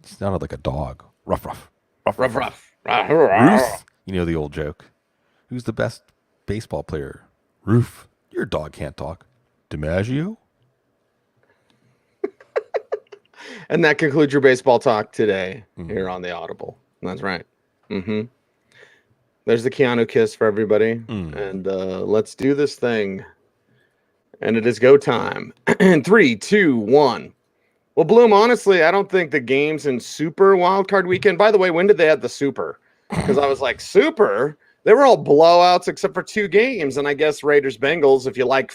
It sounded like a dog. Ruff, ruff. Ruff, Ruff, ruff, ruff. Ruth. You know the old joke. Who's the best baseball player? Roof. Your dog can't talk. DiMaggio? And that concludes your baseball talk today here on the Audible. That's right. Mm-hmm. There's the Keanu kiss for everybody. And let's do this thing. And it is go time. In 3, 2, 1. Well, Bloom, honestly, I don't think the games in Super Wildcard Weekend. By the way, when did they have the Super? Because I was like, Super? They were all blowouts except for 2 games. And I guess Raiders Bengals, if you like,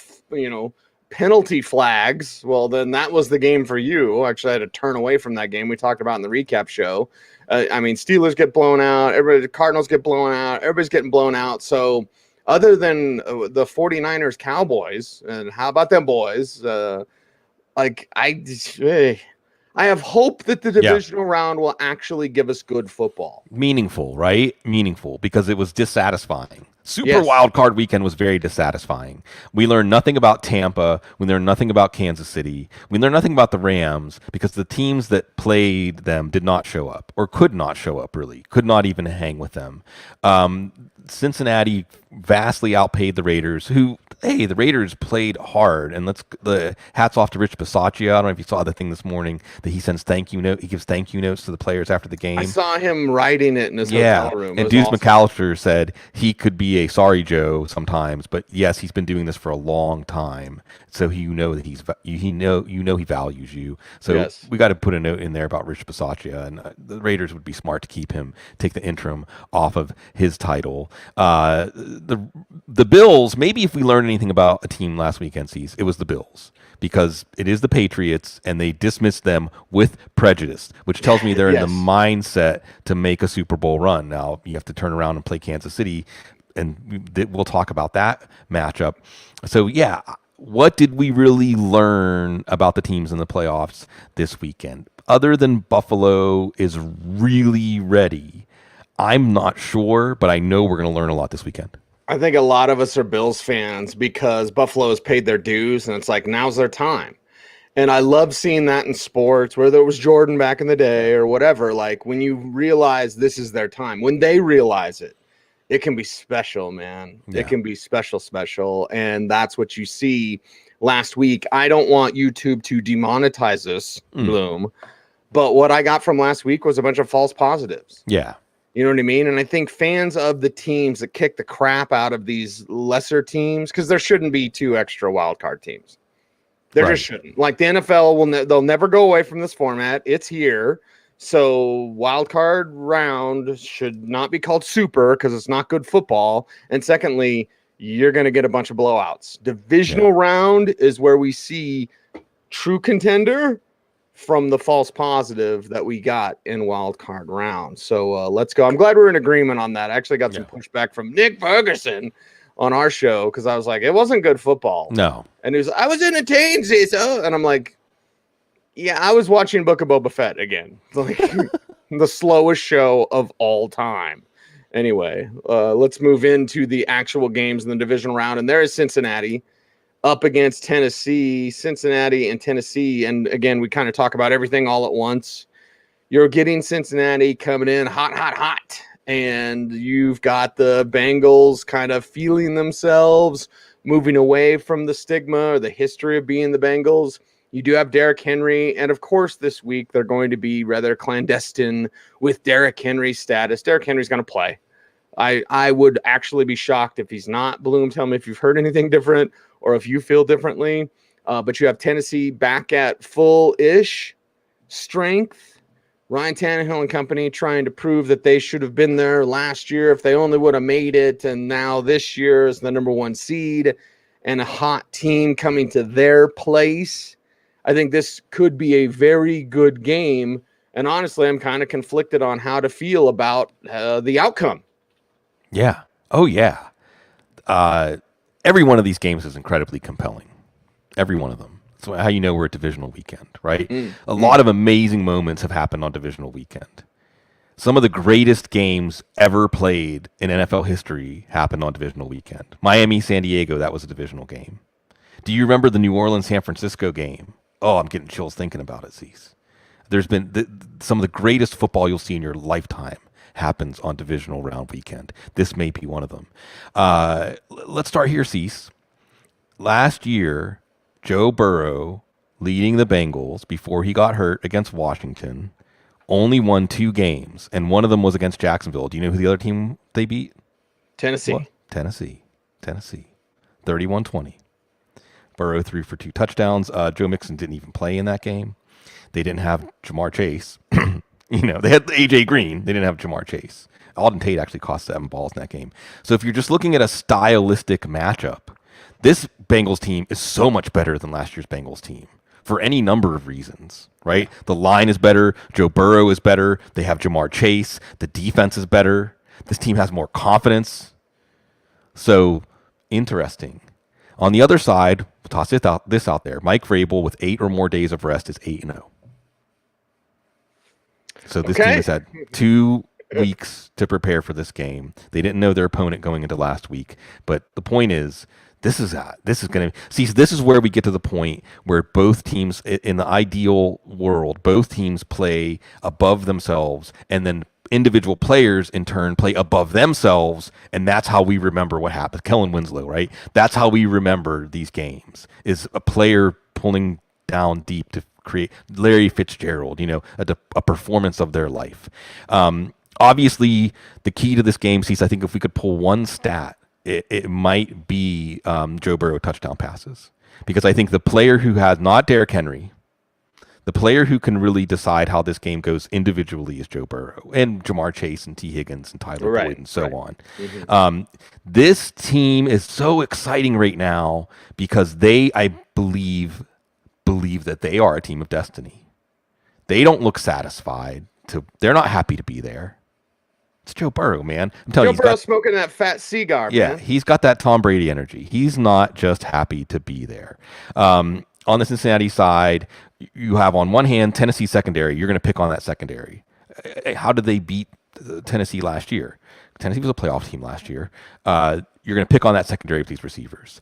penalty flags, well, then that was the game for you. Actually, I had to turn away from that game. We talked about in the recap show. Steelers get blown out. The Cardinals get blown out. Everybody's getting blown out. So other than the 49ers Cowboys, and how about them boys? I have hope that the divisional round will actually give us good football. Meaningful, right? Meaningful, because it was dissatisfying. Super Wild Card Weekend was very dissatisfying. We learned nothing about Tampa. We learned nothing about Kansas City. We learned nothing about the Rams because the teams that played them did not show up, or could not show up, really. Could not even hang with them. Cincinnati vastly outpaid the Raiders, who, hey, the Raiders played hard, and the hats off to Rich Bisaccia. I don't know if you saw the thing this morning that he sends he gives thank you notes to the players after the game. I saw him writing it in his hotel room. And Deuce McAllister said he could be a sorry Joe sometimes, but yes, he's been doing this for a long time, so that he values you. So we got to put a note in there about Rich Bisaccia, and the Raiders would be smart to keep him, take the interim off of his title. The Bills, maybe if we learned anything about a team last weekend, it was the Bills, because it is the Patriots and they dismissed them with prejudice, which tells me they're in the mindset to make a Super Bowl run. Now you have to turn around and play Kansas City, and we'll talk about that matchup. So what did we really learn about the teams in the playoffs this weekend? Other than Buffalo is really ready, I'm not sure, but I know we're going to learn a lot this weekend. I think a lot of us are Bills fans because Buffalo has paid their dues, and it's like, now's their time. And I love seeing that in sports, whether it was Jordan back in the day or whatever. Like, when you realize this is their time, when they realize it, it can be special, man. Yeah. It can be special. And that's what you see last week. I don't want YouTube to demonetize this, Bloom, but what I got from last week was a bunch of false positives. Yeah. You know what I mean? And I think fans of the teams that kick the crap out of these lesser teams, because there shouldn't be 2 extra wildcard teams. There just shouldn't. Like the NFL, they'll never go away from this format. It's here. So wildcard round should not be called super because it's not good football. And secondly, you're going to get a bunch of blowouts. Divisional round is where we see true contender from the false positive that we got in wild card round. So let's go. I'm glad we're in agreement on that. I actually got some pushback from Nick Ferguson on our show because I was like, it wasn't good football. No. And he was, I was entertained, Cecil. And I'm like, yeah, I was watching Book of Boba Fett again. Like the slowest show of all time. Anyway, let's move into the actual games in the divisional round. And there is Cincinnati up against Tennessee, Cincinnati and Tennessee. And again, we kind of talk about everything all at once. You're getting Cincinnati coming in hot. And you've got the Bengals kind of feeling themselves, moving away from the stigma or the history of being the Bengals. You do have Derrick Henry. And of course, this week they're going to be rather clandestine with Derrick Henry's status. Derrick Henry's going to play. I would actually be shocked if he's not. Bloom, tell me if you've heard anything different or if you feel differently. But you have Tennessee back at full-ish strength. Ryan Tannehill and company trying to prove that they should have been there last year if they only would have made it. And now this year is the number 1 seed and a hot team coming to their place. I think this could be a very good game. And honestly, I'm kind of conflicted on how to feel about the outcome. Yeah. Oh, yeah. Every one of these games is incredibly compelling. Every one of them. That's how you know we're at divisional weekend, right? A lot of amazing moments have happened on divisional weekend. Some of the greatest games ever played in NFL history happened on divisional weekend. Miami, San Diego, that was a divisional game. Do you remember the New Orleans, San Francisco game? Oh, I'm getting chills thinking about it, Cease. There's been some of the greatest football you'll see in your lifetime happens on divisional round weekend. This may be one of them. Let's start here, Cease. Last year, Joe Burrow, leading the Bengals before he got hurt against Washington, only won 2 games, and one of them was against Jacksonville. Do you know who the other team they beat? Tennessee. What? Tennessee. 31-20. Burrow threw for 2 touchdowns. Joe Mixon didn't even play in that game. They didn't have Jamar Chase. They had AJ Green. They didn't have Jamar Chase. Alden Tate actually cost 7 balls in that game. So if you're just looking at a stylistic matchup, this Bengals team is so much better than last year's Bengals team for any number of reasons, right? The line is better. Joe Burrow is better. They have Jamar Chase. The defense is better. This team has more confidence. So interesting. On the other side, we'll toss this out there. Mike Vrabel with 8 or more days of rest is 8-0. So this team has had 2 weeks to prepare for this game. They didn't know their opponent going into last week, but the point is, this is going to see. This is where we get to the point where both teams, in the ideal world, both teams play above themselves, and then individual players in turn play above themselves, and that's how we remember what happened. Kellen Winslow, right? That's how we remember these games: is a player pulling down deep to create Larry Fitzgerald, a performance of their life. Obviously, the key to this game, I think if we could pull one stat, it might be Joe Burrow touchdown passes, because I think the player who has, not Derrick Henry, the player who can really decide how this game goes individually is Joe Burrow and Jamar Chase and T. Higgins and Tyler Boyd and so on. Mm-hmm. This team is so exciting right now because they, I believe that they are a team of destiny. They don't look satisfied. They're not happy to be there. It's Joe Burrow, man. I'm telling you, Joe Burrow smoking that fat cigar. Yeah, man. He's got that Tom Brady energy. He's not just happy to be there. On the Cincinnati side, you have on one hand Tennessee secondary. You're going to pick on that secondary. How did they beat Tennessee last year? Tennessee was a playoff team last year. You're going to pick on that secondary with these receivers.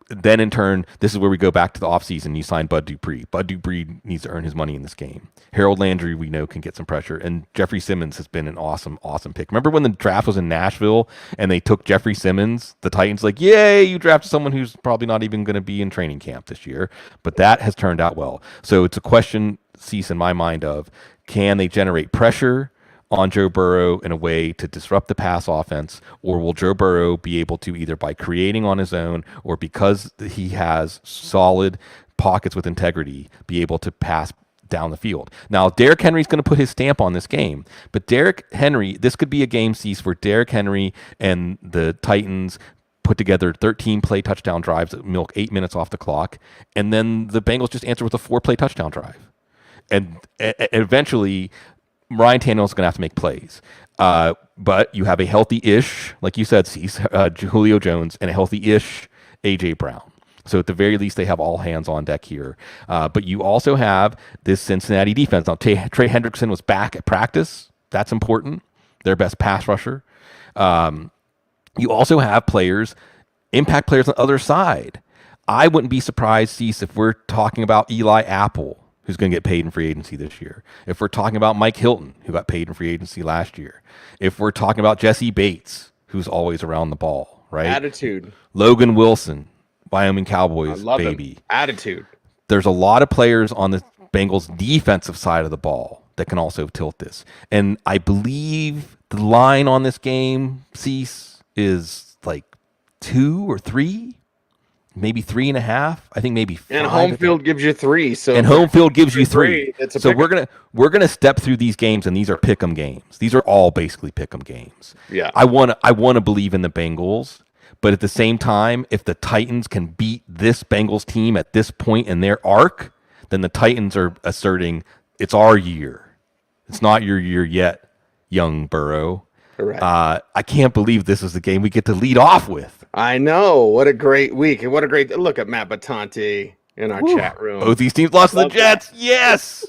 Then in turn, this is where we go back to the offseason. You sign Bud Dupree. Bud Dupree needs to earn his money in this game. Harold Landry, we know, can get some pressure. And Jeffrey Simmons has been an awesome, awesome pick. Remember when the draft was in Nashville and they took Jeffrey Simmons? The Titans like, yay, you drafted someone who's probably not even going to be in training camp this year. But that has turned out well. So it's a question, Cease, in my mind of, can they generate pressure on Joe Burrow in a way to disrupt the pass offense, or will Joe Burrow be able to, either by creating on his own or because he has solid pockets with integrity, be able to pass down the field? Now, Derrick Henry's going to put his stamp on this game, but Derrick Henry, this could be a game, Cease, where Derrick Henry and the Titans put together 13-play touchdown drives that milk 8 minutes off the clock, and then the Bengals just answer with a 4-play touchdown drive. And eventually, Ryan Tannehill's going to have to make plays. But you have a healthy-ish, like you said, Cease, Julio Jones, and a healthy-ish A.J. Brown. So at the very least, they have all hands on deck here. But you also have this Cincinnati defense. Now, Trey Hendrickson was back at practice. That's important. Their best pass rusher. You also have players, impact players on the other side. I wouldn't be surprised, Cease, if we're talking about Eli Apple, who's going to get paid in free agency this year. If we're talking about Mike Hilton, who got paid in free agency last year. If we're talking about Jesse Bates, who's always around the ball, right? Attitude. Logan Wilson, Wyoming Cowboys, baby. Him. Attitude. There's a lot of players on the Bengals defensive side of the ball that can also tilt this. And I believe the line on this game, Cease, is like 2 or 3. Maybe 3.5. I think maybe 5. And home field gives you 3. And home field gives you 3. So we're gonna step through these games, and these are pick'em games. These are all basically pick'em games. Yeah. I wanna believe in the Bengals, but at the same time, if the Titans can beat this Bengals team at this point in their arc, then the Titans are asserting it's our year. It's not your year yet, young Burrow. Correct. I can't believe this is the game we get to lead off with. I know. What a great week. And what a great look at Matt Batante in our chat room. Both these teams lost to the Jets. That. Yes.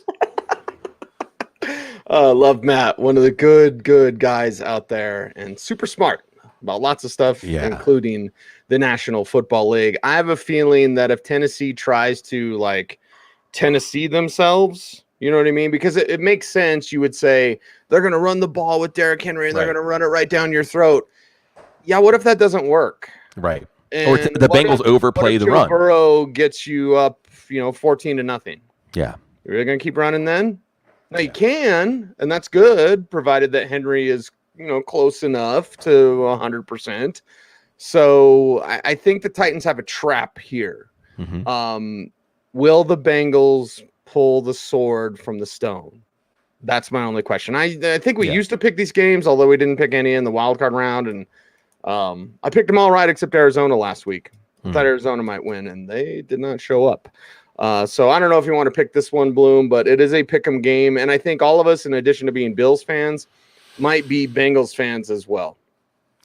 Love Matt. One of the good guys out there, and super smart about lots of stuff, including the National Football League. I have a feeling that if Tennessee tries to Tennessee themselves, You know what I mean? Because it makes sense. You would say they're going to run the ball with Derrick Henry and they're going to run it right down your throat. Yeah, what if that doesn't work? Right. And or the Bengals overplay the run. Burrow gets you up, 14-0. Yeah. You're really going to keep running then? No, you can, and that's good, provided that Henry is, close enough to 100%. So I think the Titans have a trap here. Mm-hmm. Will the Bengals pull the sword from the stone? That's my only question. I think we used to pick these games, although we didn't pick any in the wild card round, and I picked them all right except Arizona last week. I thought Arizona might win, and they did not show up. So I don't know if you want to pick this one, Bloom, but it is a pick'em game, and I think all of us, in addition to being Bills fans, might be Bengals fans as well.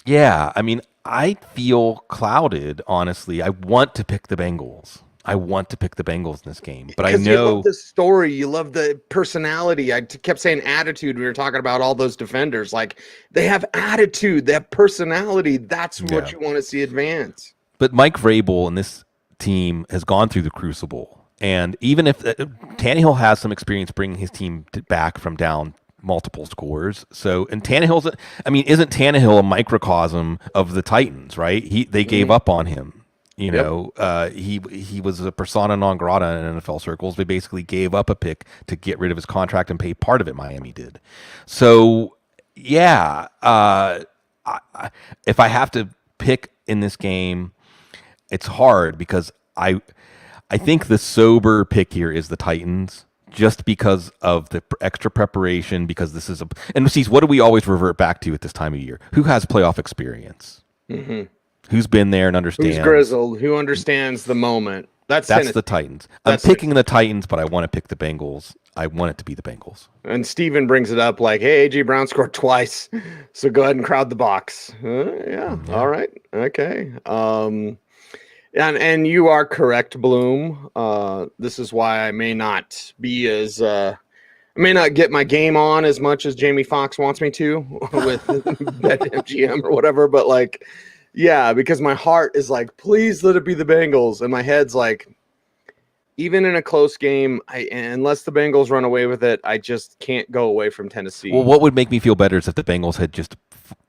Yeah, I mean, I feel clouded, honestly. I want to pick the Bengals. In this game, but I know you love the story, you love the personality. I kept saying attitude. We were talking about all those defenders. Like, they have attitude, they have personality. That's what you want to see advance. But Mike Vrabel and this team has gone through the crucible, and even if Tannehill has some experience bringing his team back from down multiple scores. So, and isn't Tannehill a microcosm of the Titans? Right? They gave up on him. He was a persona non grata in NFL circles. They basically gave up a pick to get rid of his contract and pay part of it. Miami did. So, yeah, if I have to pick in this game, it's hard because I think the sober pick here is the Titans, just because of the extra preparation. Because this is what do we always revert back to at this time of year? Who has playoff experience? Mm-hmm. Who's been there and understands? Who's grizzled? Who understands the moment? That's the Titans. I'm picking the Titans, but I want to pick the Bengals. I want it to be the Bengals. And Steven brings it up like, hey, A.J. Brown scored twice, so go ahead and crowd the box. Yeah, all right. Okay. And you are correct, Bloom. This is why I may not be as... I may not get my game on as much as Jamie Foxx wants me to with BetMGM or whatever, but like... Yeah, because my heart is like, please let it be the Bengals. And my head's like, even in a close game, unless the Bengals run away with it, I just can't go away from Tennessee. Well, what would make me feel better is if the Bengals had just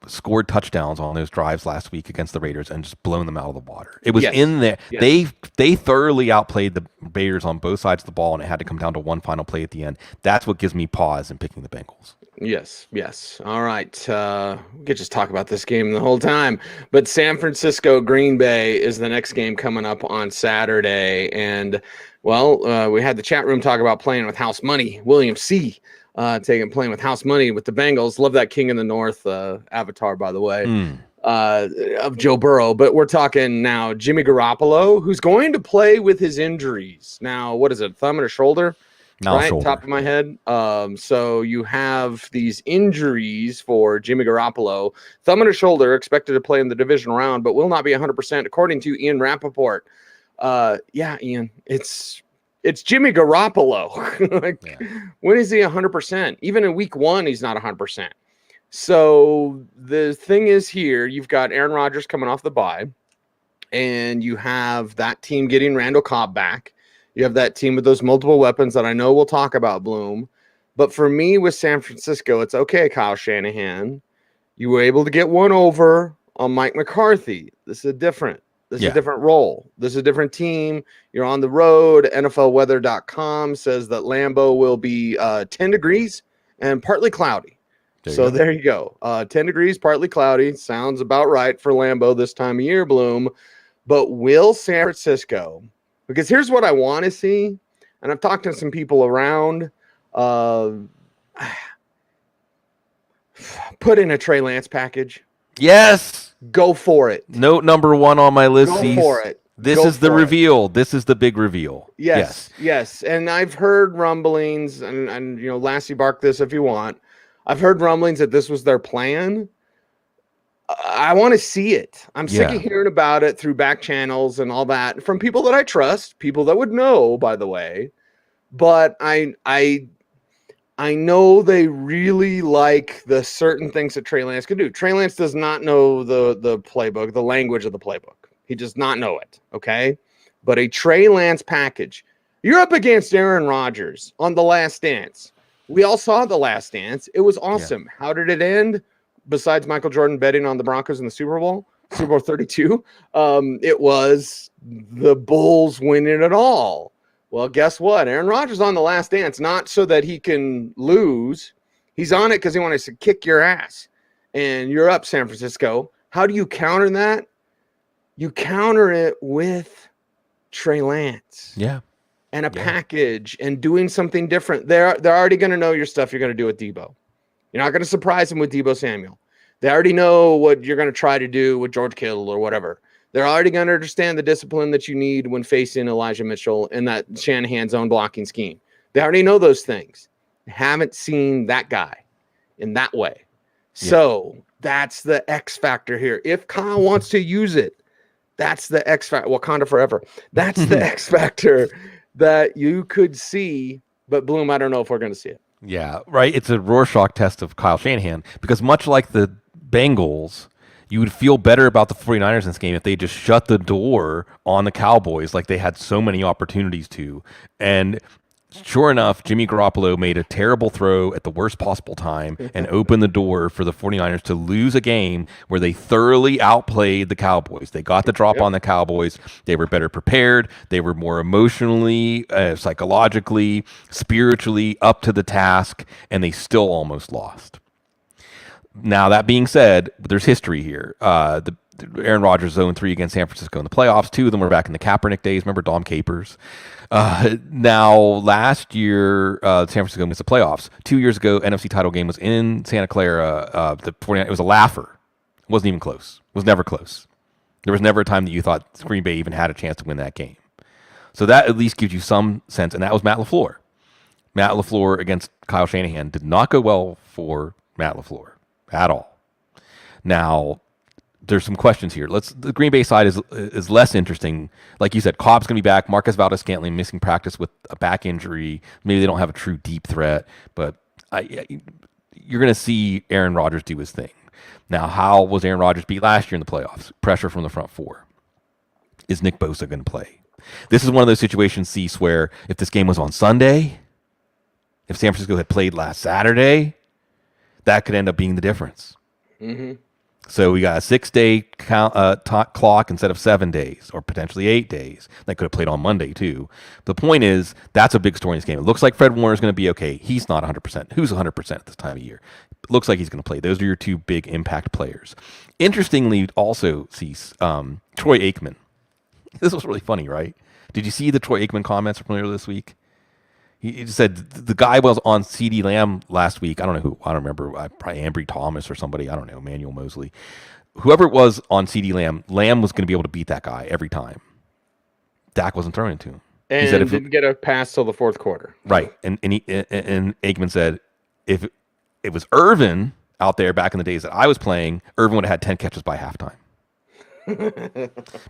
scored touchdowns on those drives last week against the Raiders and just blown them out of the water. It was in there. Yes. They thoroughly outplayed the Raiders on both sides of the ball, and it had to come down to one final play at the end. That's what gives me pause in picking the Bengals. Yes. All right. We could just talk about this game the whole time. But San Francisco, Green Bay is the next game coming up on Saturday. And, we had the chat room talk about playing with house money. William C. Playing with house money with the Bengals. Love that King in the North avatar, by the way, of Joe Burrow. But we're talking now Jimmy Garoppolo, who's going to play with his injuries. Now, what is it, thumb and a shoulder? Shoulder. Top of my head. So you have these injuries for Jimmy Garoppolo. Thumb and a shoulder, expected to play in the divisional round, but will not be 100%, according to Ian Rappaport. Ian, it's Jimmy Garoppolo. When is he 100%? Even in week 1, he's not 100%. So the thing is here, you've got Aaron Rodgers coming off the bye, and you have that team getting Randall Cobb back. You have that team with those multiple weapons that I know we'll talk about, Bloom. But for me with San Francisco, it's okay, Kyle Shanahan. You were able to get one over on Mike McCarthy. This is a different role. This is a different team. You're on the road. NFLweather.com says that Lambeau will be 10 degrees and partly cloudy. There you go. 10 degrees, partly cloudy. Sounds about right for Lambeau this time of year, Bloom. But will San Francisco... Because here's what I want to see, and I've talked to some people around. Put in a Trey Lance package. Yes. Go for it. Note number 1 on my list. Go for it. This is the reveal. This is the big reveal. Yes. And I've heard rumblings, and Lassie, bark this if you want. I've heard rumblings that this was their plan. I want to see it. I'm sick of hearing about it through back channels and all that from people that I trust, people that would know, by the way. But I know they really like the certain things that Trey Lance can do. Trey Lance does not know the playbook, the language of the playbook. He does not know it, okay? But a Trey Lance package, You're up against Aaron Rodgers on The Last Dance. We all saw The Last Dance. It was awesome. Yeah. How did it end? Besides Michael Jordan betting on the Broncos in the Super Bowl 32, it was the Bulls winning it all. Well, guess what? Aaron Rodgers on The Last Dance, not so that he can lose. He's on it because he wants to kick your ass. And you're up, San Francisco. How do you counter that? You counter it with Trey Lance. Yeah. And a package and doing something different. They're already going to know your stuff you're going to do with Debo. You're not going to surprise them with Debo Samuel. They already know what you're going to try to do with George Kittle or whatever. They're already going to understand the discipline that you need when facing Elijah Mitchell and that Shanahan zone blocking scheme. They already know those things. Haven't seen that guy in that way. Yeah. So that's the X factor here. If Kyle wants to use it, that's the X factor. Wakanda forever. That's the X factor that you could see. But Bloom, I don't know if we're going to see it. Yeah, right. It's a Rorschach test of Kyle Shanahan because much like the Bengals, you would feel better about the 49ers in this game if they just shut the door on the Cowboys like they had so many opportunities to. And sure enough, Jimmy Garoppolo made a terrible throw at the worst possible time and opened the door for the 49ers to lose a game where they thoroughly outplayed the Cowboys. They got the drop on the Cowboys. They were better prepared. They were more emotionally, psychologically, spiritually up to the task, and they still almost lost. Now, that being said, there's history here. Aaron Rodgers 0-3 against San Francisco in the playoffs. Two of them were back in the Kaepernick days. Remember Dom Capers? Now, last year, San Francisco missed the playoffs. 2 years ago, NFC title game was in Santa Clara. It was a laugher. It wasn't even close. It was never close. There was never a time that you thought Green Bay even had a chance to win that game. So that at least gives you some sense, and that was Matt LaFleur. Matt LaFleur against Kyle Shanahan did not go well for Matt LaFleur at all. Now, there's some questions here. The Green Bay side is less interesting. Like you said, Cobb's going to be back. Marcus Valdez-Scantling missing practice with a back injury. Maybe they don't have a true deep threat, but you're going to see Aaron Rodgers do his thing. Now, how was Aaron Rodgers beat last year in the playoffs? Pressure from the front four. Is Nick Bosa going to play? This is one of those situations, Cease, where if this game was on Sunday, if San Francisco had played last Saturday, that could end up being the difference. Mm-hmm. So we got a 6-day clock instead of 7 days, or potentially 8 days. They could have played on Monday, too. The point is, that's a big story in this game. It looks like Fred Warner is going to be okay. He's not 100%. Who's 100% at this time of year? It looks like he's going to play. Those are your two big impact players. Interestingly, also, Cease, Troy Aikman. This was really funny, right? Did you see the Troy Aikman comments from earlier this week? He said the guy was on CeeDee Lamb last week. I don't know who. I don't remember. Probably Ambry Thomas or somebody. I don't know. Emmanuel Mosley. Whoever it was on CeeDee Lamb, Lamb was going to be able to beat that guy every time. Dak wasn't throwing it to him. And he said didn't get a pass till the fourth quarter. Right. And Aikman said if it was Irvin out there back in the days that I was playing, Irvin would have had 10 catches by halftime.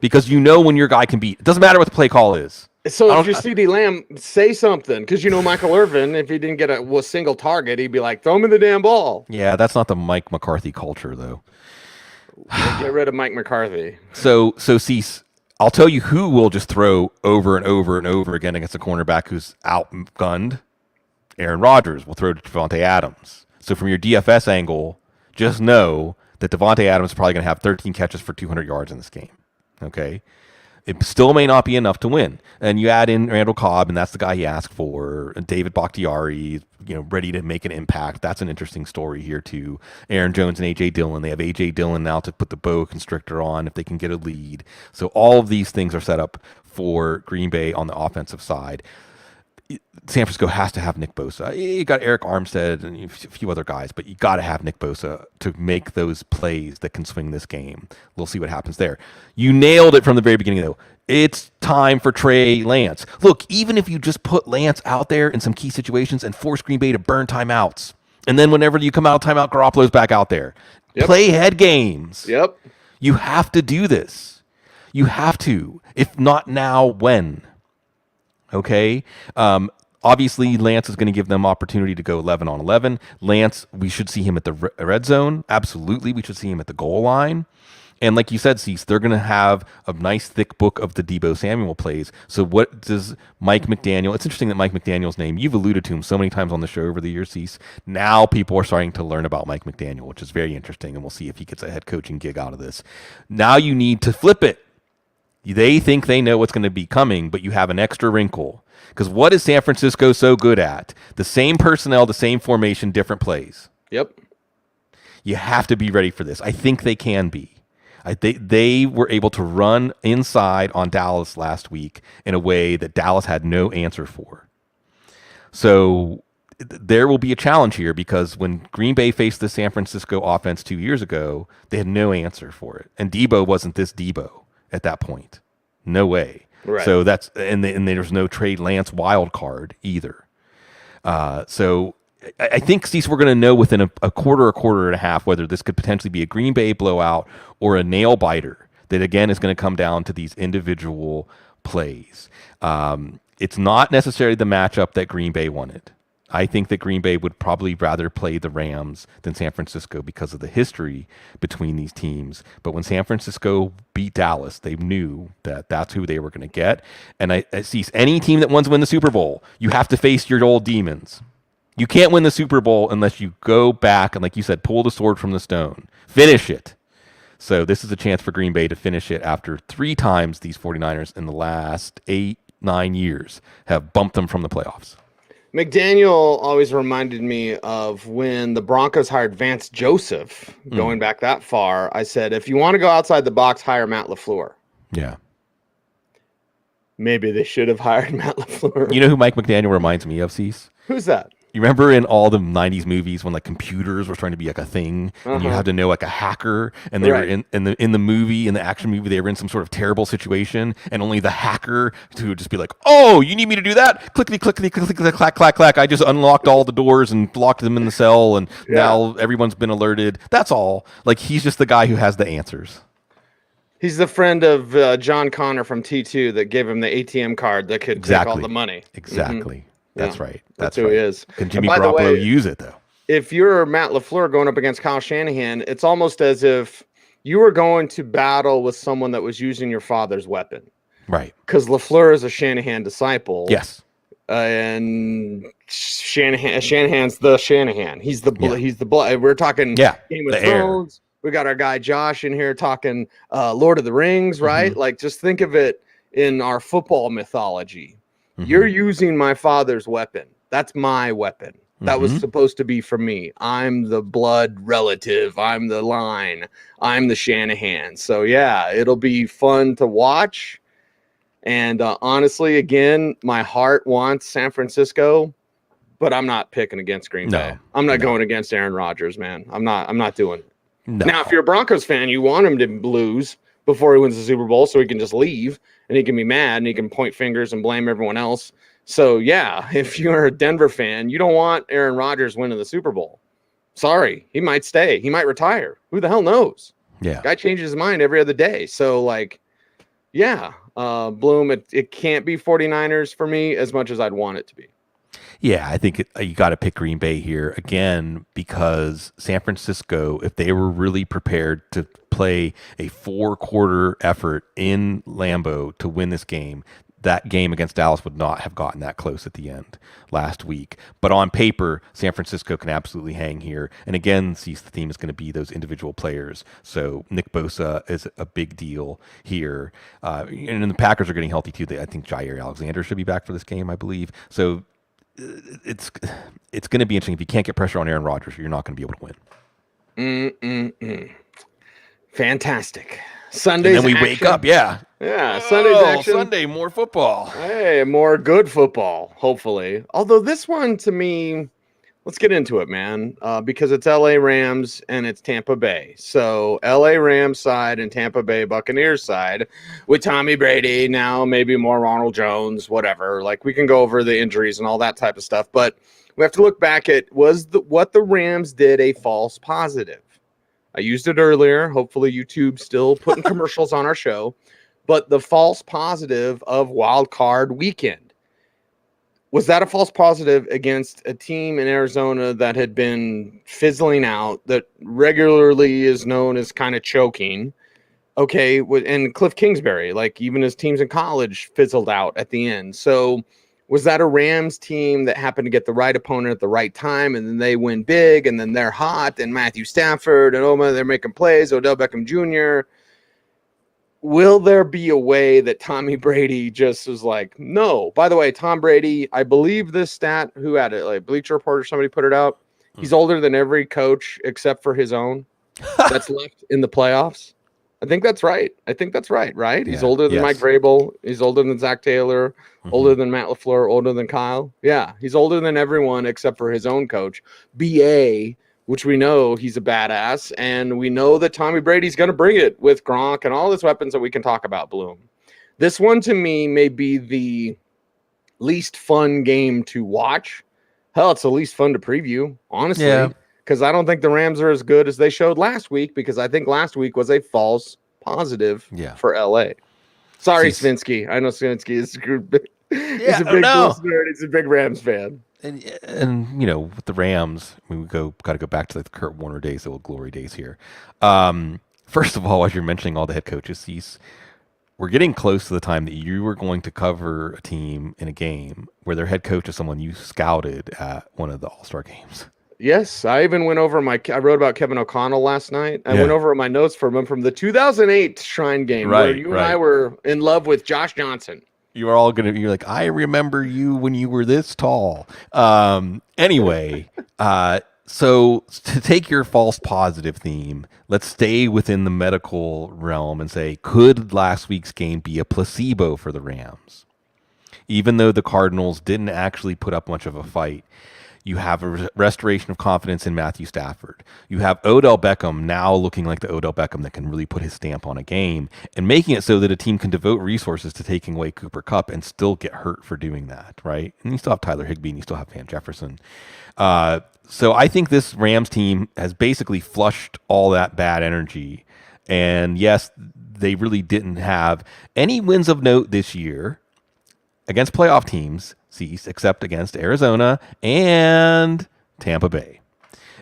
Because you know when your guy can beat. It doesn't matter what the play call is. So if you're CeeDee Lamb, say something. Because you know Michael Irvin, if he didn't get a single target, he'd be like, throw him in the damn ball. Yeah, that's not the Mike McCarthy culture, though. Get rid of Mike McCarthy. So Cease, I'll tell you who will just throw over and over and over again against a cornerback who's outgunned. Aaron Rodgers will throw to Davante Adams. So from your DFS angle, just know that Davante Adams is probably going to have 13 catches for 200 yards in this game. Okay? It still may not be enough to win. And you add in Randall Cobb, and that's the guy he asked for. And David Bakhtiari, ready to make an impact. That's an interesting story here, too. Aaron Jones and A.J. Dillon. They have A.J. Dillon now to put the boa constrictor on if they can get a lead. So all of these things are set up for Green Bay on the offensive side. San Francisco has to have Nick Bosa. You got Eric Armstead and a few other guys, but you got to have Nick Bosa to make those plays that can swing this game. We'll see what happens there. You nailed it from the very beginning, though. It's time for Trey Lance. Look, even if you just put Lance out there in some key situations and force Green Bay to burn timeouts, and then whenever you come out of timeout, Garoppolo's back out there. Yep. Play head games. Yep. You have to do this. You have to. If not now, when? Okay. Obviously, Lance is going to give them opportunity to go 11 on 11. Lance, we should see him at the red zone. Absolutely, we should see him at the goal line. And like you said, Cease, they're going to have a nice thick book of the Deebo Samuel plays. So what does Mike McDaniel? It's interesting that Mike McDaniel's name, you've alluded to him so many times on the show over the years, Cease. Now people are starting to learn about Mike McDaniel, which is very interesting, and we'll see if he gets a head coaching gig out of this. Now you need to flip it. They think they know what's going to be coming, but you have an extra wrinkle. Because what is San Francisco so good at? The same personnel, the same formation, different plays. Yep. You have to be ready for this. I think they can be. They were able to run inside on Dallas last week in a way that Dallas had no answer for. So there will be a challenge here because when Green Bay faced the San Francisco offense 2 years ago, they had no answer for it. And Deebo wasn't this Deebo at that point. No way. Right. So that's and there's no Trey Lance wild card either. So I think, Steve, we're going to know within a quarter and a half whether this could potentially be a Green Bay blowout or a nail biter that, again, is going to come down to these individual plays. It's not necessarily the matchup that Green Bay wanted. I think that Green Bay would probably rather play the Rams than San Francisco because of the history between these teams. But when San Francisco beat Dallas, they knew that that's who they were going to get. And I see any team that wants to win the Super Bowl, you have to face your old demons. You can't win the Super Bowl unless you go back and, like you said, pull the sword from the stone. Finish it. So this is a chance for Green Bay to finish it after 3 times these 49ers in the last 8-9 years have bumped them from the playoffs. McDaniel always reminded me of when the Broncos hired Vance Joseph, going back that far. I said, if you want to go outside the box, hire Matt LaFleur. Yeah. Maybe they should have hired Matt LaFleur. You know who Mike McDaniel reminds me of, Cease? Who's that? You remember in all the 90s movies when like computers were starting to be like a thing and you had to know like a hacker and they were in the movie, in the action movie, they were in some sort of terrible situation and only the hacker who would just be like, oh, you need me to do that? Clickety, clickety, clickety, clack, clack, clack. I just unlocked all the doors and locked them in the cell and now everyone's been alerted. That's all. Like he's just the guy who has the answers. He's the friend of John Connor from T2 that gave him the ATM card that could take all the money. Exactly. Mm-hmm. That's right. That's who he is. Can Jimmy Garoppolo use it, though? If you're Matt LaFleur going up against Kyle Shanahan, it's almost as if you were going to battle with someone that was using your father's weapon. Right. Because LaFleur is a Shanahan disciple. Yes. And Shanahan's the Shanahan. He's the blood. We're talking Game of Thrones. We got our guy Josh in here talking Lord of the Rings, right? Mm-hmm. Like, just think of it in our football mythology. Mm-hmm. You're using my father's weapon. That's my weapon. That was supposed to be for me. I'm the blood relative. I'm the line. I'm the Shanahan. So, yeah, it'll be fun to watch. And honestly, again, my heart wants San Francisco, but I'm not picking against Green Bay. I'm not going against Aaron Rodgers, man. I'm not doing it. No. Now, if you're a Broncos fan, you want him to lose before he wins the Super Bowl so he can just leave and he can be mad and he can point fingers and blame everyone else. So, yeah, if you're a Denver fan, you don't want Aaron Rodgers winning the Super Bowl. Sorry, he might stay. He might retire. Who the hell knows? Yeah. Guy changes his mind every other day. So, like, yeah, Bloom, it can't be 49ers for me as much as I'd want it to be. Yeah, I think you got to pick Green Bay here again because San Francisco, if they were really prepared to play a 4-quarter effort in Lambeau to win this game, that game against Dallas would not have gotten that close at the end last week. But on paper, San Francisco can absolutely hang here. And again, the theme is going to be those individual players. So Nick Bosa is a big deal here. And the Packers are getting healthy too. I think Jair Alexander should be back for this game, I believe. So it's going to be interesting. If you can't get pressure on Aaron Rodgers, you're not going to be able to win. Fantastic. Sundays and then we wake up, Sunday's action. Sunday, more football. Hey, more good football, hopefully. Although this one, to me, let's get into it, man, because it's LA Rams and it's Tampa Bay. So LA Rams side and Tampa Bay Buccaneers side with Tommy Brady, now maybe more Ronald Jones, whatever. Like, we can go over the injuries and all that type of stuff, but we have to look back at what the Rams did a false positive. I used it earlier. Hopefully YouTube's still putting commercials on our show. But the false positive of wild card weekend. Was that a false positive against a team in Arizona that had been fizzling out, that regularly is known as kind of choking? Okay, and Cliff Kingsbury, like even his teams in college fizzled out at the end. So was that a Rams team that happened to get the right opponent at the right time, and then they win big, and then they're hot, and Matthew Stafford and they're making plays, Odell Beckham Jr. Will there be a way that Tommy Brady just was like, no? By the way, Tom Brady, I believe this stat, who had it, like Bleacher Report or somebody put it out. He's older than every coach except for his own that's left in the playoffs. I think that's right. Right? He's older than Mike Vrabel. He's older than Zach Taylor, older than Matt LaFleur, older than Kyle. Yeah, he's older than everyone except for his own coach, BA, which we know he's a badass. And we know that Tommy Brady's going to bring it with Gronk and all these weapons that we can talk about, Bloom. This one, to me, may be the least fun game to watch. Hell, it's the least fun to preview, honestly. Yeah. Because I don't think the Rams are as good as they showed last week, because I think last week was a false positive for LA. Sorry, Svinsky. I know Svinsky is he's a big Bulls nerd. He's a big Rams fan. And with the Rams, we got to go back to the Kurt Warner days, the old glory days here. First of all, as you're mentioning all the head coaches, we're getting close to the time that you were going to cover a team in a game where their head coach is someone you scouted at one of the All-Star games. Yes, I even went over I wrote about Kevin O'Connell last night. I went over my notes from him from the 2008 Shrine game where you and I were in love with Josh Johnson. You're like, I remember you when you were this tall. Anyway, so to take your false positive theme, let's stay within the medical realm and say, could last week's game be a placebo for the Rams? Even though the Cardinals didn't actually put up much of a fight, you have a restoration of confidence in Matthew Stafford. You have Odell Beckham now looking like the Odell Beckham that can really put his stamp on a game and making it so that a team can devote resources to taking away Cooper Kupp and still get hurt for doing that, right? And you still have Tyler Higbee and you still have Van Jefferson. So I think this Rams team has basically flushed all that bad energy. And yes, they really didn't have any wins of note this year against playoff teams, except against Arizona and Tampa Bay.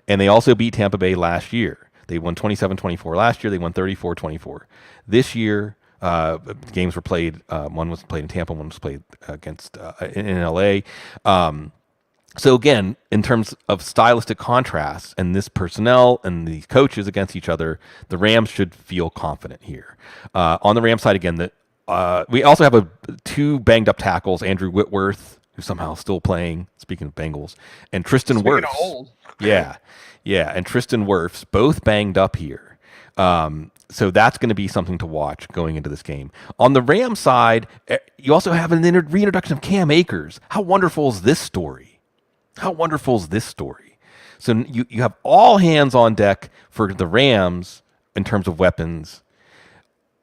And they also beat Tampa Bay last year. They won 27-24 last year. They won 34-24. This year, games were played. One was played in Tampa. One was played against in LA. So again, in terms of stylistic contrasts and this personnel and these coaches against each other, the Rams should feel confident here. On the Rams side, again, we also have two banged up tackles, Andrew Whitworth, who's somehow still playing, speaking of Bengals, and Tristan Wirfs. Yeah, and Tristan Wirfs, both banged up here. So that's going to be something to watch going into this game. On the Rams side, you also have an reintroduction of Cam Akers. How wonderful is this story? So you have all hands on deck for the Rams in terms of weapons.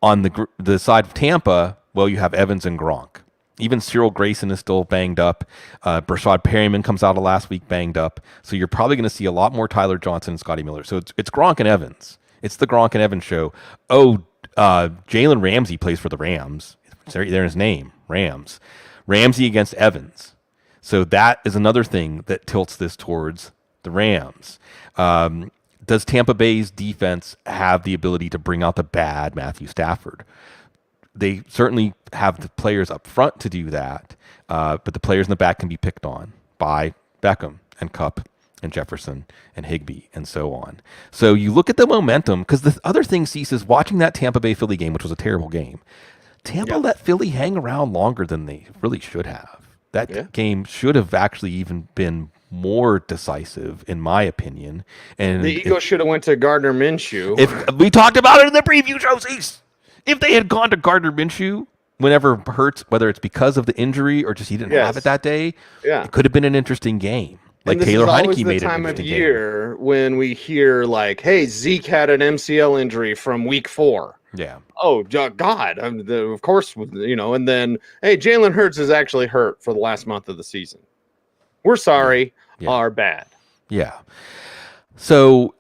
On the side of Tampa, well, you have Evans and Gronk. Even Cyril Grayson is still banged up. Brashad Perryman comes out of last week banged up. So you're probably going to see a lot more Tyler Johnson and Scotty Miller. So it's Gronk and Evans. It's the Gronk and Evans show. Jalen Ramsey plays for the Rams. There's his name, Rams. Ramsey against Evans. So that is another thing that tilts this towards the Rams. Does Tampa Bay's defense have the ability to bring out the bad Matthew Stafford? They certainly have the players up front to do that, but the players in the back can be picked on by Beckham and Kupp and Jefferson and Higbee and so on. So you look at the momentum, because the other thing, Cecil, is watching that Tampa Bay-Philly game, which was a terrible game. Tampa let Philly hang around longer than they really should have. That game should have actually even been more decisive, in my opinion. And the Eagles should have went to Gardner Minshew. If we talked about it in the preview show, if they had gone to Gardner Minshew, whenever Hurts, whether it's because of the injury or just he didn't have it that day, it could have been an interesting game. Like Taylor Heineke made it an interesting game. This is always the time of year when we hear like, "Hey, Zeke had an MCL injury from week 4." Yeah. Oh God! Of course, and then hey, Jalen Hurts is actually hurt for the last month of the season. We're sorry. Are bad. Yeah. So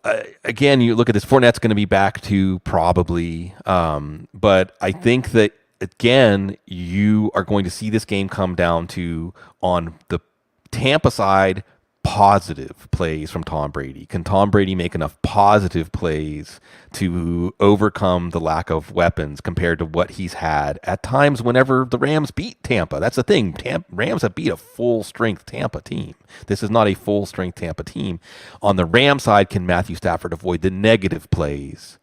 again, you look at this. Fournette's going to be back to probably, but I think that again, you are going to see this game come down to on the Tampa side positive plays from Tom Brady? Can Tom Brady make enough positive plays to overcome the lack of weapons compared to what he's had at times whenever the Rams beat Tampa? That's the thing. Rams have beat a full-strength Tampa team. This is not a full-strength Tampa team. On the Ram side, can Matthew Stafford avoid the negative plays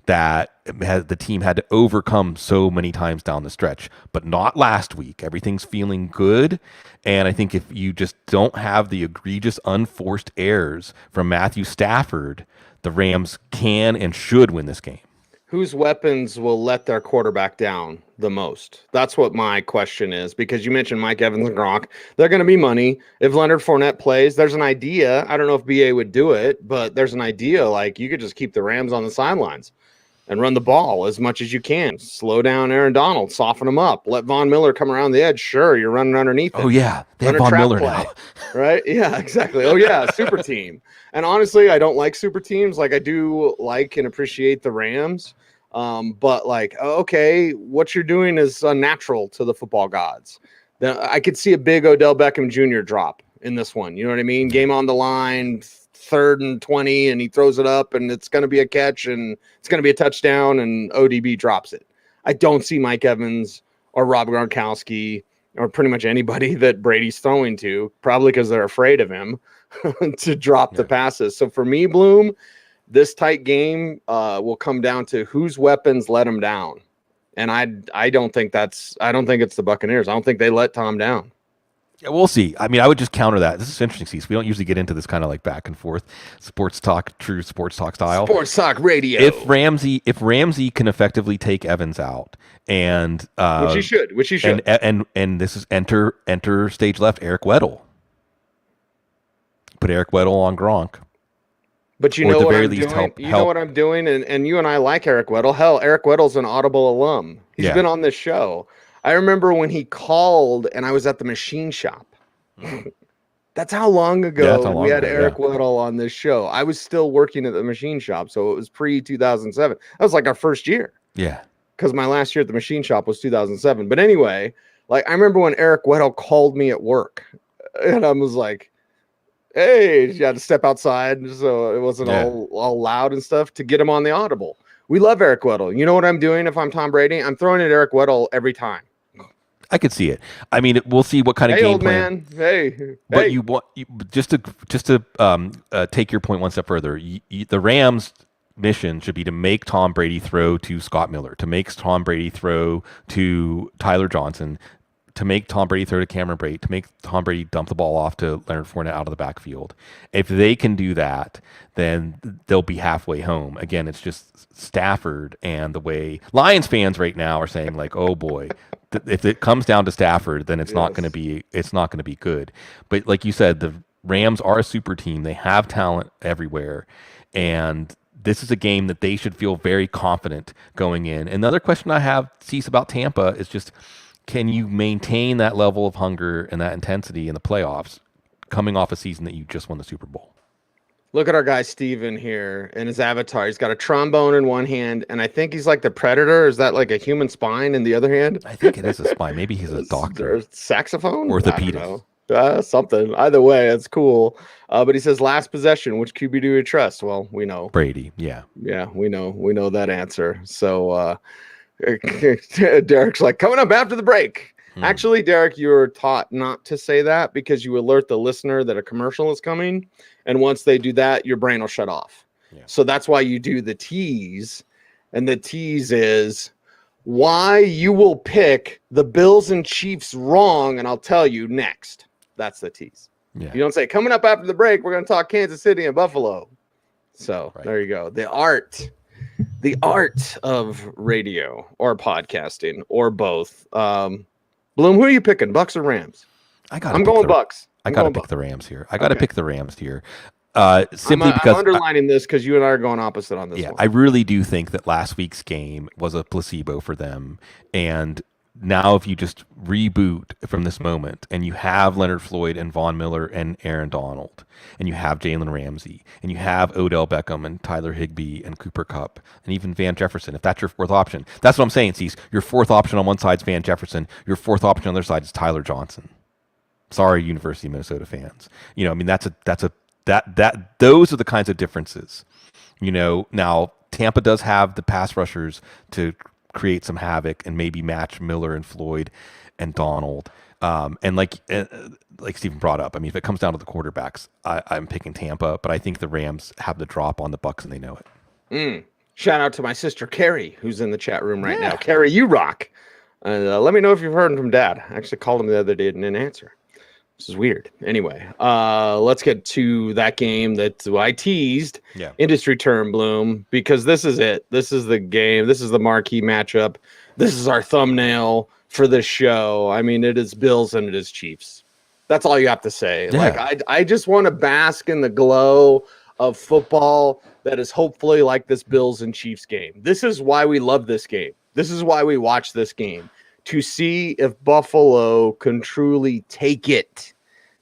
that the team had to overcome so many times down the stretch, but not last week? Everything's feeling good. And I think if you just don't have the egregious unforced errors from Matthew Stafford, the Rams can and should win this game. Whose weapons will let their quarterback down the most? That's what my question is, because you mentioned Mike Evans and Gronk. They're going to be money. If Leonard Fournette plays, there's an idea. I don't know if BA would do it, but there's an idea. Like, you could just keep the Rams on the sidelines and run the ball as much as you can. Slow down Aaron Donald, soften him up. Let Von Miller come around the edge. Sure, you're running underneath him. Oh, yeah. They have Von Miller now. Right? Yeah, exactly. Oh, yeah, super team. And honestly, I don't like super teams. Like, I do like and appreciate the Rams. But, like, okay, what you're doing is unnatural to the football gods. I could see a big Odell Beckham Jr. drop in this one. You know what I mean? Game on the line, 3rd and 20, and he throws it up, and it's going to be a catch, and it's going to be a touchdown, and ODB drops it. I don't see Mike Evans or Rob Gronkowski or pretty much anybody that Brady's throwing to, probably because they're afraid of him, to drop the passes. So for me, Bloom, this tight game will come down to whose weapons let him down. And I don't think it's the Buccaneers. I don't think they let Tom down. Yeah, we'll see. I mean, I would just counter that. This is interesting, Cecil. We don't usually get into this kind of like back and forth true sports talk style. Sports talk radio. If Ramsey can effectively take Evans out, and which he should, and this is enter stage left Eric Weddle. Put Eric Weddle on Gronk. But you know what I'm doing? You know what I'm doing? And you and I like Eric Weddle. Hell, Eric Weddle's an Audible alum. He's been on this show. I remember when he called and I was at the machine shop. That's how long ago we had Eric Weddle on this show. I was still working at the machine shop, so it was pre-2007. That was like our first year. Yeah. Because my last year at the machine shop was 2007. But anyway, like, I remember when Eric Weddle called me at work, and I was like, hey, you had to step outside so it wasn't all loud and stuff to get him on the Audible. We love Eric Weddle. You know what I'm doing if I'm Tom Brady? I'm throwing at Eric Weddle every time. I could see it. I mean, we'll see what kind of game plan. But you want just to take your point one step further. The Rams' mission should be to make Tom Brady throw to Scott Miller, to make Tom Brady throw to Tyler Johnson, to make Tom Brady throw to Cameron Brate, to make Tom Brady dump the ball off to Leonard Fournette out of the backfield. If they can do that, then they'll be halfway home. Again, it's just Stafford, and the way Lions fans right now are saying, like, oh boy, if it comes down to Stafford, then it's not going to be good. But like you said, the Rams are a super team. They have talent everywhere, and this is a game that they should feel very confident going in. Another question I have, Cease, about Tampa is just, can you maintain that level of hunger and that intensity in the playoffs coming off a season that you just won the Super Bowl? Look at our guy Steven here in his avatar. He's got a trombone in one hand, and I think he's like the Predator. Is that like a human spine in the other hand? I think it is a spine. Maybe he's a doctor. Or saxophone? Orthopedist. Something. Either way, it's cool. But he says, last possession, which QB do we trust? Well, we know. Brady, yeah. Yeah, we know. We know that answer. So Derek's like, coming up after the break. Actually, Derek, you were taught not to say that because you alert the listener that a commercial is coming. And once they do that, your brain will shut off. Yeah. So that's why you do the tease. And the tease is why you will pick the Bills and Chiefs wrong. And I'll tell you next. That's the tease. Yeah. You don't say, coming up after the break, we're going to talk Kansas City and Buffalo. So There you go. The art of radio or podcasting or both. Bloom, who are you picking, Bucks or Rams? I'm going Bucks. I got to pick the Rams here. Pick the Rams here. Simply because I'm underlining this because you and I are going opposite on this one. I really do think that last week's game was a placebo for them. And now if you just reboot from this moment and you have Leonard Floyd and Von Miller and Aaron Donald, and you have Jalen Ramsey, and you have Odell Beckham and Tyler Higbee and Cooper Kupp and even Van Jefferson, if that's your fourth option. That's what I'm saying, Cease. Your fourth option on one side is Van Jefferson. Your fourth option on the other side is Tyler Johnson. Sorry, University of Minnesota fans. I mean, those are the kinds of differences. Now Tampa does have the pass rushers to create some havoc and maybe match Miller and Floyd and Donald. And like Stephen brought up, I mean, if it comes down to the quarterbacks, I'm picking Tampa, but I think the Rams have the drop on the Bucs and they know it. Shout out to my sister Carrie, who's in the chat room right now. Carrie, you rock. Let me know if you've heard from Dad. I actually called him the other day and didn't answer. This is weird. Anyway, let's get to that game that I teased. Yeah. Industry term, Bloom, because this is it. This is the game. This is the marquee matchup. This is our thumbnail for this show. I mean, it is Bills and it is Chiefs. That's all you have to say. Yeah. Like, I just want to bask in the glow of football that is hopefully like this Bills and Chiefs game. This is why we love this game. This is why we watch this game. To see if Buffalo can truly take it,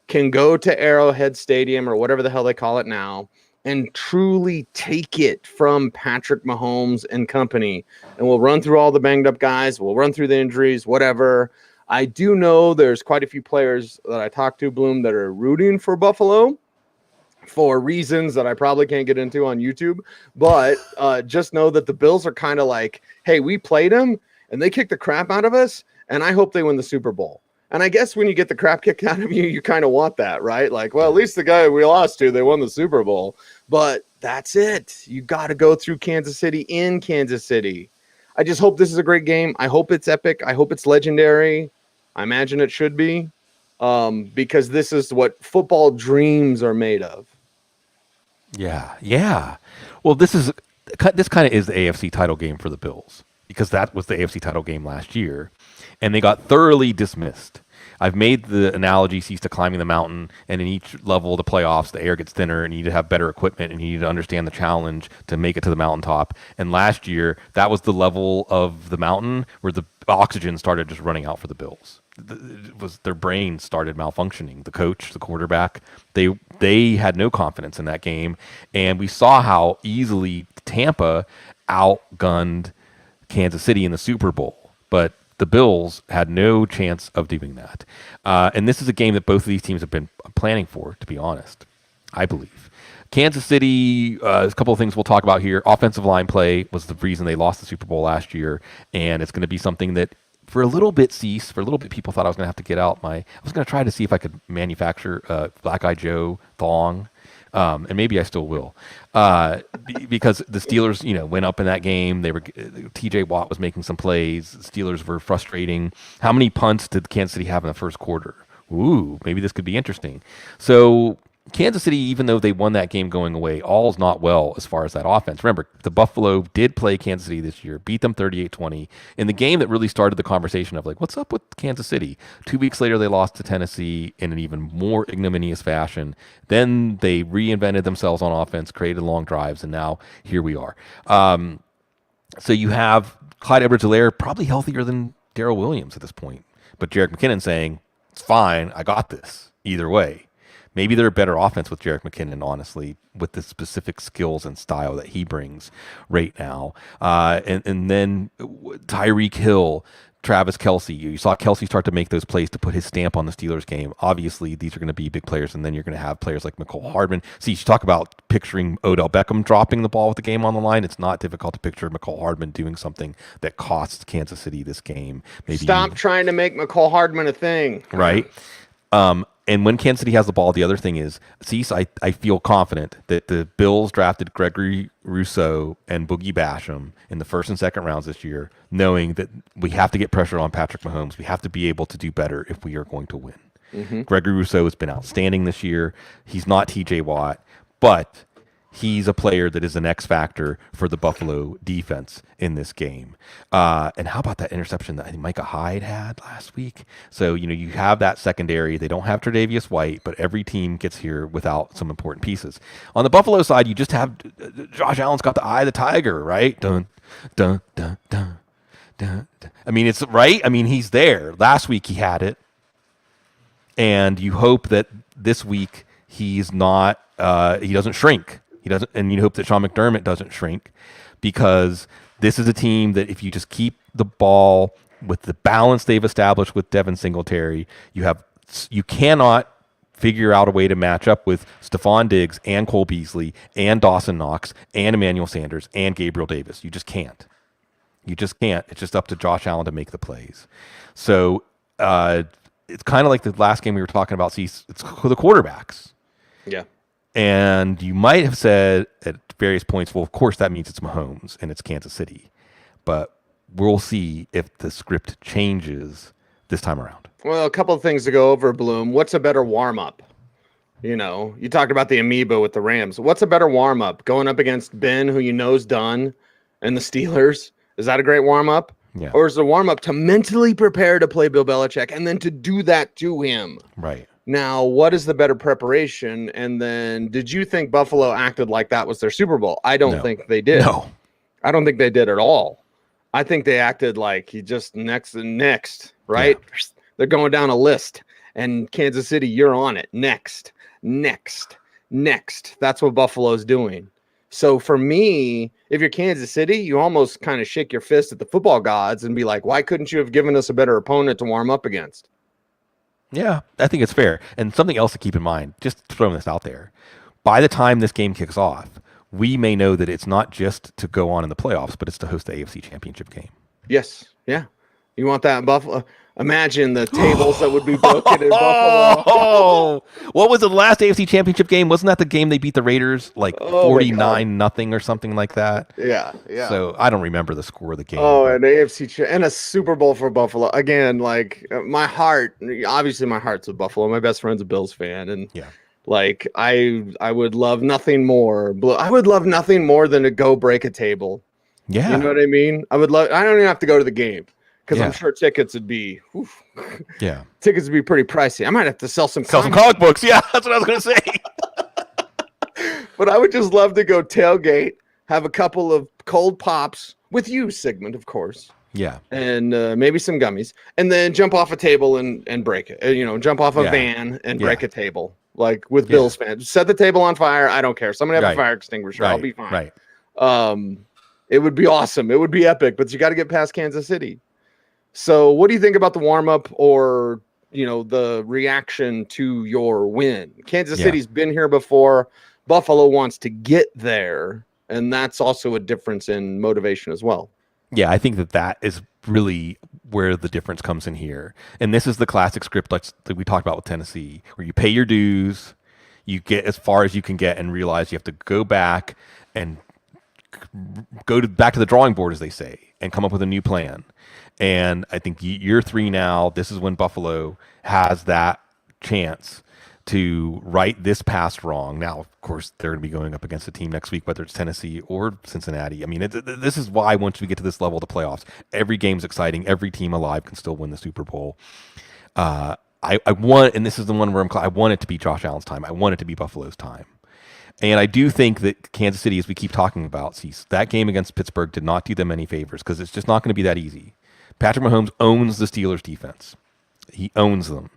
can go to Arrowhead Stadium or whatever the hell they call it now, and truly take it from Patrick Mahomes and company. And we'll run through all the banged up guys. We'll run through the injuries, whatever. I do know there's quite a few players that I talked to, Bloom, that are rooting for Buffalo for reasons that I probably can't get into on YouTube. But just know that the Bills are kind of like, hey, we played them and they kicked the crap out of us, and I hope they win the Super Bowl. And I guess when you get the crap kicked out of you, you kind of want that, right? Like, well, at least the guy we lost to, they won the Super Bowl. But that's it. You got to go through Kansas City in Kansas City. I just hope this is a great game. I hope it's epic. I hope it's legendary. I imagine it should be, because this is what football dreams are made of. Yeah. Well, this kind of is the AFC title game for the Bills, because that was the AFC title game last year, and they got thoroughly dismissed. I've made the analogy cease to climbing the mountain, and in each level of the playoffs, the air gets thinner, and you need to have better equipment, and you need to understand the challenge to make it to the mountaintop. And last year, that was the level of the mountain where the oxygen started just running out for the Bills. It was their brains started malfunctioning. The coach, the quarterback, they had no confidence in that game, and we saw how easily Tampa outgunned Kansas City in the Super Bowl, but the Bills had no chance of doing that. And this is a game that both of these teams have been planning for, to be honest, I believe. Kansas City, a couple of things we'll talk about here. Offensive line play was the reason they lost the Super Bowl last year, and it's going to be something that for a little bit, people thought I was going to have to get out I was going to try to see if I could manufacture a Black Eye Joe thong. And maybe I still will, because the Steelers, went up in that game. T.J. Watt was making some plays. The Steelers were frustrating. How many punts did Kansas City have in the first quarter? Ooh, maybe this could be interesting. So Kansas City, even though they won that game going away, all's not well as far as that offense. Remember, the Buffalo did play Kansas City this year, beat them 38-20 in the game that really started the conversation of like, what's up with Kansas City? 2 weeks later, they lost to Tennessee in an even more ignominious fashion. Then they reinvented themselves on offense, created long drives, and now here we are. So you have Clyde Edwards-Helaire probably healthier than Darrell Williams at this point, but Jerick McKinnon saying, it's fine, I got this either way. Maybe they're a better offense with Jerick McKinnon, honestly, with the specific skills and style that he brings right now. And then Tyreek Hill, Travis Kelce. You saw Kelce start to make those plays to put his stamp on the Steelers game. Obviously, these are going to be big players, and then you're going to have players like Mecole Hardman. See, you talk about picturing Odell Beckham dropping the ball with the game on the line. It's not difficult to picture Mecole Hardman doing something that costs Kansas City this game. Stop trying to make Mecole Hardman a thing. Right. And when Kansas City has the ball, the other thing is, I feel confident that the Bills drafted Gregory Rousseau and Boogie Basham in the first and second rounds this year, knowing that we have to get pressure on Patrick Mahomes. We have to be able to do better if we are going to win. Mm-hmm. Gregory Rousseau has been outstanding this year. He's not T.J. Watt, but he's a player that is an X factor for the Buffalo defense in this game. And how about that interception that I think Micah Hyde had last week? So, you have that secondary. They don't have Tre'Davious White, but every team gets here without some important pieces. On the Buffalo side, you just have Josh Allen's got the eye of the tiger, right? Dun, dun, dun, dun, dun, dun. I mean, it's right. I mean, he's there. Last week he had it. And you hope that this week he's not, he doesn't shrink. And you hope that Sean McDermott doesn't shrink, because this is a team that if you just keep the ball with the balance they've established with Devin Singletary, you have you cannot figure out a way to match up with Stephon Diggs and Cole Beasley and Dawson Knox and Emmanuel Sanders and Gabriel Davis. You just can't. You just can't. It's just up to Josh Allen to make the plays. So it's kind of like the last game we were talking about. It's the quarterbacks. Yeah. And you might have said at various points, well, of course that means it's Mahomes and it's Kansas City. But we'll see if the script changes this time around. Well, a couple of things to go over, Bloom. What's a better warm-up? You talked about the amoeba with the Rams. What's a better warm-up? Going up against Ben, who you know's done, and the Steelers? Is that a great warm-up? Yeah. Or is the warm-up to mentally prepare to play Bill Belichick and then to do that to him? Right. Now, what is the better preparation? And then did you think Buffalo acted like that was their Super Bowl? I don't think they did. No. I don't think they did at all. I think they acted like he just next, right? Yeah. They're going down a list. And Kansas City, you're on it. Next. That's what Buffalo's doing. So for me, if you're Kansas City, you almost kind of shake your fist at the football gods and be like, why couldn't you have given us a better opponent to warm up against? Yeah, I think it's fair. And something else to keep in mind, just throwing this out there, by the time this game kicks off, we may know that it's not just to go on in the playoffs, but it's to host the AFC Championship game. Yes. Yeah. You want that in Buffalo? Imagine the tables that would be broken in Buffalo. Oh, what was the last AFC Championship game? Wasn't that the game they beat the Raiders 49-0 or something like that? Yeah. So I don't remember the score of the game. Oh, an AFC and a Super Bowl for Buffalo. Again, like my heart's with Buffalo. My best friend's a Bills fan, and I would love nothing more. I would love nothing more than to go break a table. Yeah, you know what I mean. I don't even have to go to the game. Because I'm sure tickets would be, tickets would be pretty pricey. I might have to sell some comic books. Yeah, that's what I was going to say. But I would just love to go tailgate, have a couple of cold pops with you, Sigmund, of course. Yeah. And maybe some gummies, and then jump off a table and break it. Jump off a van and break a table, like with Bills fans. Set the table on fire. I don't care. Somebody have a fire extinguisher. I'll be fine. Right. It would be awesome. It would be epic. But you got to get past Kansas City. So what do you think about the warm-up or, the reaction to your win? Kansas City's been here before. Buffalo wants to get there, and that's also a difference in motivation as well. Yeah, I think that is really where the difference comes in here. And this is the classic script that we talked about with Tennessee, where you pay your dues, you get as far as you can get and realize you have to go back and back to the drawing board, as they say, and come up with a new plan. And I think year 3 now, this is when Buffalo has that chance to right this past wrong. Now, of course, they're going to be going up against a team next week, whether it's Tennessee or Cincinnati. I mean, this is why once we get to this level of the playoffs, every game's exciting. Every team alive can still win the Super Bowl. I want, and this is the one where I want it to be Josh Allen's time. I want it to be Buffalo's time. And I do think that Kansas City, as we keep talking about, that game against Pittsburgh did not do them any favors because it's just not going to be that easy. Patrick Mahomes owns the Steelers' defense. He owns them.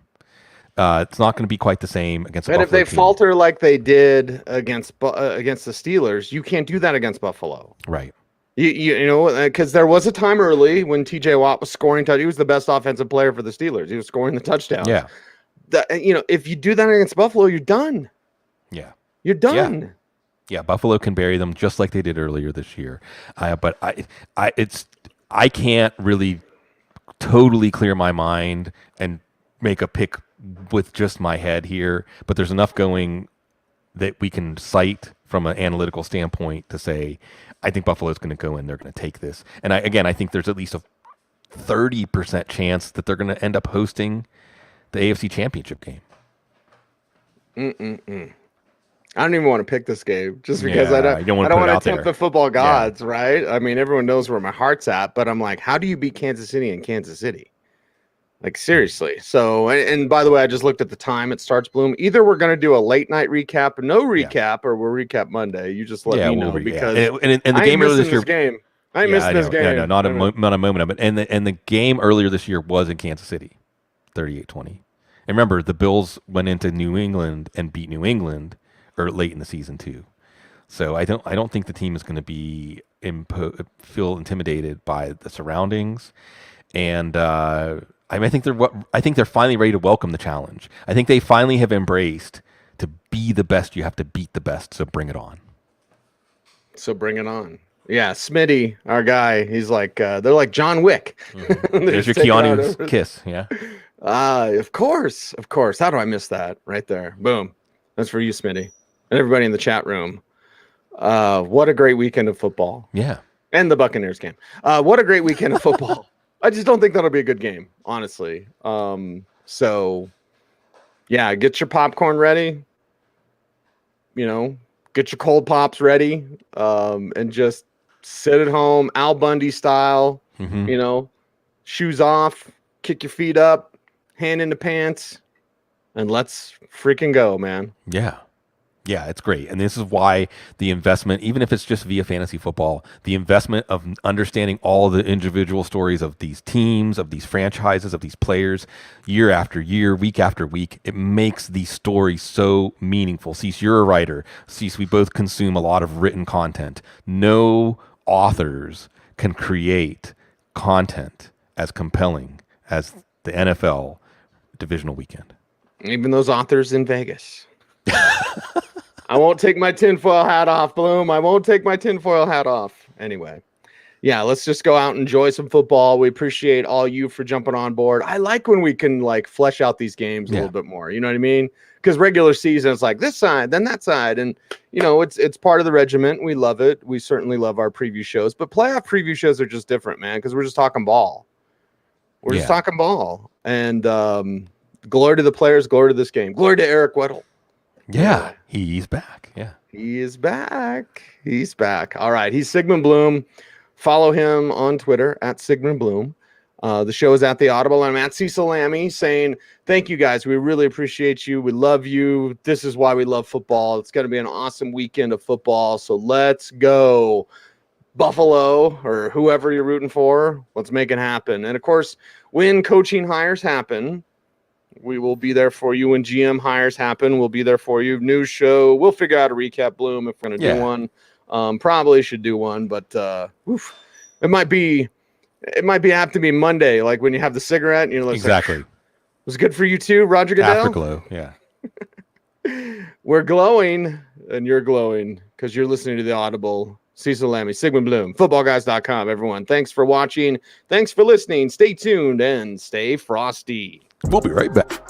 It's not going to be quite the same against a Buffalo But if they team. falter like they did against the Steelers, you can't do that against Buffalo. Right. Because there was a time early when T.J. Watt was scoring. He was the best offensive player for the Steelers. He was scoring the touchdowns. Yeah. If you do that against Buffalo, you're done. Yeah. You're done. Yeah, Buffalo can bury them just like they did earlier this year. But I can't really totally clear my mind and make a pick with just my head here. But there's enough going that we can cite from an analytical standpoint to say, I think Buffalo's going to go in. They're going to take this. And I think there's at least a 30% chance that they're going to end up hosting the AFC Championship game. I don't even want to pick this game just because I don't want to tempt the football gods, right? I mean, everyone knows where my heart's at, but I'm like, how do you beat Kansas City in Kansas City? Like, seriously. So, and by the way, I just looked at the time. It starts, Bloom. Either we're going to do a late night recap, no recap, or we'll recap Monday. You just let me know because and the game earlier this year. I missed this game. No, not a moment of it. And the game earlier this year was in Kansas City, 38-20. And remember, the Bills went into New England and beat New England late in the season too. So I don't think the team is going to be feel intimidated by the surroundings. And I mean, I think they're finally ready to welcome the challenge. I think they finally have embraced to be the best. You have to beat the best. So bring it on. So bring it on. Yeah, Smitty, our guy, he's like, they're like John Wick. Mm-hmm. There's your Keanu's kiss. Yeah. Of course. How do I miss that? Right there. Boom. That's for you, Smitty, and everybody in the chat room. What a great weekend of football. Yeah. And the Buccaneers game. What a great weekend of football. I just don't think that'll be a good game, honestly. So, yeah, get your popcorn ready. You know, get your cold pops ready, and just sit at home, Al Bundy style. Mm-hmm. You know, shoes off, kick your feet up, hand in the pants, and let's freaking go, man. Yeah. Yeah, it's great. And this is why the investment, even if it's just via fantasy football, the investment of understanding all the individual stories of these teams, of these franchises, of these players, year after year, week after week, it makes these stories so meaningful. Cecil, you're a writer. Cecil, we both consume a lot of written content. No authors can create content as compelling as the NFL divisional weekend. Even those authors in Vegas. I won't take my tinfoil hat off, Bloom. I won't take my tinfoil hat off. Anyway, yeah, let's just go out and enjoy some football. We appreciate all you for jumping on board. I like when we can like flesh out these games a little bit more. You know what I mean? Because regular season is like this side, then that side, and you know it's part of the regiment. We love it. We certainly love our preview shows, but playoff preview shows are just different, man. Because we're just talking ball. We're just talking ball, and glory to the players, glory to this game, glory to Eric Weddle. Yeah, he's back. Yeah. He is back. He's back. All right. He's Sigmund Bloom. Follow him on Twitter at Sigmund Bloom. The show is at the Audible. I'm at Cecil Lammey saying, thank you guys. We really appreciate you. We love you. This is why we love football. It's going to be an awesome weekend of football. So let's go. Buffalo or whoever you're rooting for. Let's make it happen. And of course, when coaching hires happen, we will be there for you. When GM hires happen, we'll be there for you. News show. We'll figure out a recap, Bloom, if we're going to do one. Probably should do one, but it might be apt to be Monday, like when you have the cigarette and you're like, exactly. It was good for you too, Roger Goodell. Afterglow, yeah. We're glowing, and you're glowing because you're listening to the Audible. Cecil Lammey, Sigmund Bloom, footballguys.com, everyone. Thanks for watching. Thanks for listening. Stay tuned and stay frosty. We'll be right back.